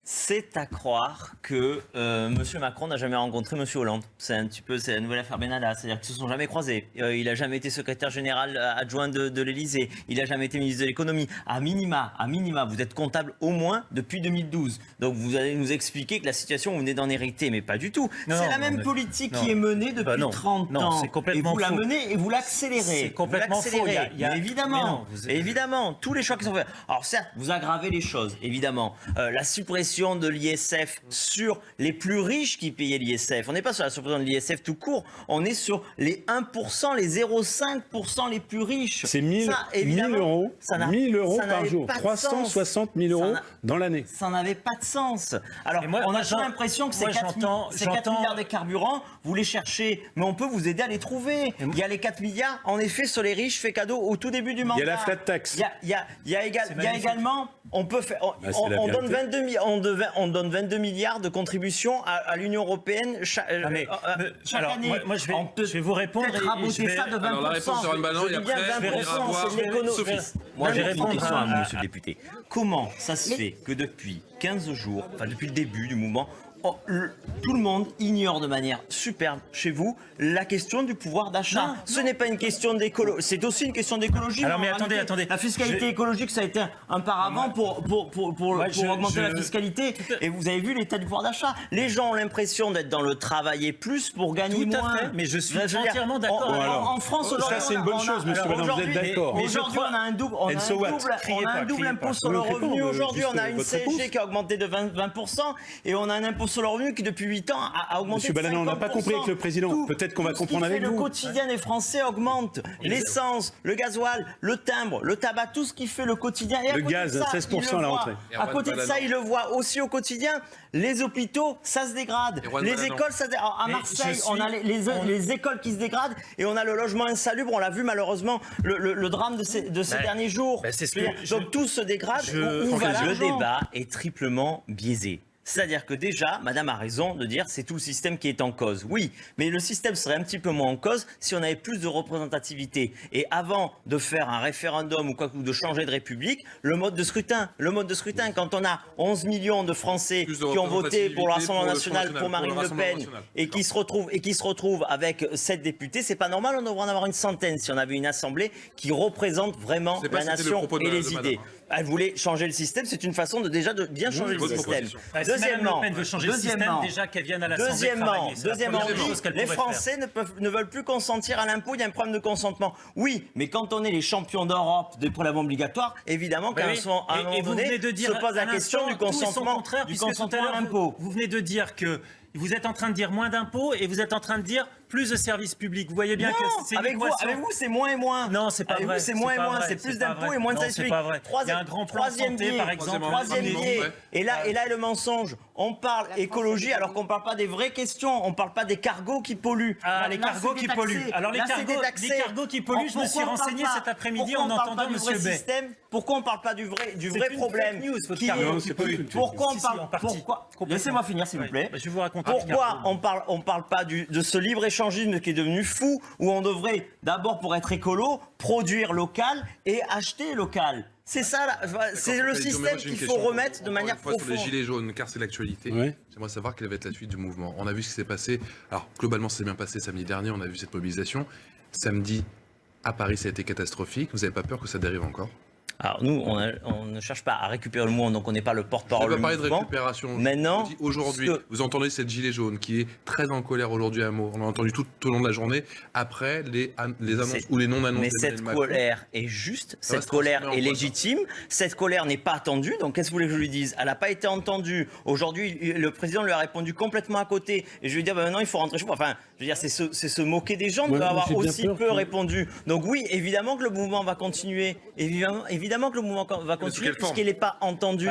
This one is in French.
C'est à croire que M. Macron n'a jamais rencontré M. Hollande. C'est un petit peu, c'est la nouvelle affaire Benalla, c'est-à-dire qu'ils ne se sont jamais croisés. Il n'a jamais été secrétaire général adjoint de l'Élysée. Il n'a jamais été ministre de l'économie. À minima, vous êtes comptable au moins depuis 2012. Donc vous allez nous expliquer que la situation, vous venez d'en hériter, mais pas du tout. C'est la même politique qui est menée depuis 30 ans. C'est complètement et vous la menez et vous l'accélérez. C'est complètement faux. Évidemment, tous les choix qui sont faits. Alors certes, vous aggravez les choses, évidemment. La suppression de l'ISF sur les plus riches qui payaient l'ISF. On n'est pas sur la suppression de l'ISF tout court, on est sur les 1%, les 0,5% les plus riches. C'est 1 000 euros par jour, 360 000 euros dans l'année. Ça n'avait pas de sens. Alors, on a l'impression que ces 4 milliards des carburants, vous les cherchez, mais on peut vous aider à les trouver. Il y a les 4 milliards, en effet, sur les riches, fait cadeau au tout début du mandat. Il y a la flat tax. Il y a également, on peut faire, on donne 22 milliards de contributions à l'Union européenne chaque année. Moi, je vais vous répondre. Ça de 20%. Alors la réponse sur Manon, et après, on ira voir Sophie. Moi, j'ai une question à vous, monsieur le député. Comment ça se fait que depuis 15 jours, enfin depuis le début du mouvement, tout le monde ignore de manière superbe chez vous la question du pouvoir d'achat. Ce n'est pas une question d'écologie, c'est aussi une question d'écologie. Alors mais attendez. La fiscalité écologique, ça a été un paravent pour augmenter la fiscalité. Et vous avez vu l'état du pouvoir d'achat. Les gens ont l'impression d'être dans le travailler plus pour gagner moins. Tout à fait, mais je suis entièrement d'accord. En France, aujourd'hui, ça c'est une bonne chose, monsieur Ballon, vous êtes d'accord. Aujourd'hui, on a un double impôt sur le revenu. Aujourd'hui, on a une CSG qui a augmenté de 20% et on a un impôt sur le revenu qui, depuis 8 ans, a augmenté de 50%. Monsieur Ballon, on n'a pas compris avec le président. Peut-être qu'on va comprendre avec vous. Le quotidien des Français augmente. L'essence, le gasoil, le timbre, le tabac, tout ce qui fait le quotidien. Et le gaz, 16% à la rentrée. À côté de ça, il le voit aussi au quotidien. Les hôpitaux, ça se dégrade. Les écoles, ça se dégrade. À Marseille, on a les écoles qui se dégradent et on a le logement insalubre. On l'a vu malheureusement, le drame de ces derniers jours. Donc tout se dégrade. Le débat est triplement biaisé. C'est-à-dire que déjà, madame a raison de dire c'est tout le système qui est en cause. Oui, mais le système serait un petit peu moins en cause si on avait plus de représentativité. Et avant de faire un référendum ou de changer de république, le mode de scrutin, quand on a 11 millions de Français qui ont voté pour le Rassemblement national, pour Marine Le Pen, et qui se retrouvent avec 7 députés, c'est pas normal, on devrait en avoir une centaine si on avait une assemblée qui représente vraiment la nation et les idées. Elle voulait changer le système, c'est une façon de bien changer le système. Deuxièmement, Le Pen veut changer le système, déjà qu'elle vienne à l'Assemblée travailler. Les Français ne veulent plus consentir à l'impôt, il y a un problème de consentement. Oui, mais quand on est les champions d'Europe des prélèvements obligatoires, évidemment qu'à un moment donné, se pose la question du consentement à l'impôt. Vous venez de dire que vous êtes en train de dire moins d'impôts et vous êtes en train de dire plus de services publics. Vous voyez bien que c'est une équation. Avec vous, c'est moins et moins. Non, c'est pas vrai. C'est moins et moins. C'est plus d'impôts et moins de services publics. C'est pas vrai. Il y a un grand plan santé, par exemple. Troisième biais. Et là, le mensonge. On parle écologie alors qu'on ne parle pas des vraies questions. On ne parle pas des cargos qui polluent. Ah, les cargos qui polluent. Alors les cargos qui polluent, je me suis renseigné cet après-midi en entendant M. Bay. Pourquoi on ne parle pas du vrai problème qui pollue? Pourquoi on parle pas? Laissez-moi finir, s'il vous plaît. Je vais vous raconter. Pourquoi on parle pas de ce libre-échangisme qui est devenu fou, où on devrait d'abord, pour être écolo, produire local et acheter local? C'est ça, c'est le système qu'il faut remettre de manière profonde. Sur les gilets jaunes, car c'est l'actualité. J'aimerais savoir quelle va être la suite du mouvement. On a vu ce qui s'est passé. Alors, globalement, ça s'est bien passé samedi dernier. On a vu cette mobilisation. Samedi, à Paris, ça a été catastrophique. Vous n'avez pas peur que ça dérive encore? Alors nous, on ne cherche pas à récupérer le mouvement, donc on n'est pas le porte-parole du mouvement. Je ne vais pas parler de récupération. Maintenant, aujourd'hui, vous entendez cette gilet jaune qui est très en colère aujourd'hui à Meaux. On l'a entendu tout au long de la journée, après les annonces ou les non-annonces. Mais cette colère est juste, cette colère est légitime, cette colère n'est pas attendue, donc qu'est-ce que vous voulez que je lui dise? Elle n'a pas été entendue. Aujourd'hui, le président lui a répondu complètement à côté. Et je lui ai dit, maintenant il faut rentrer chez vous. Enfin, je veux dire, c'est se moquer des gens de avoir aussi peu répondu. Donc oui, évidemment que le mouvement va continuer. Évidemment que le mouvement va continuer puisqu'il n'est pas entendu.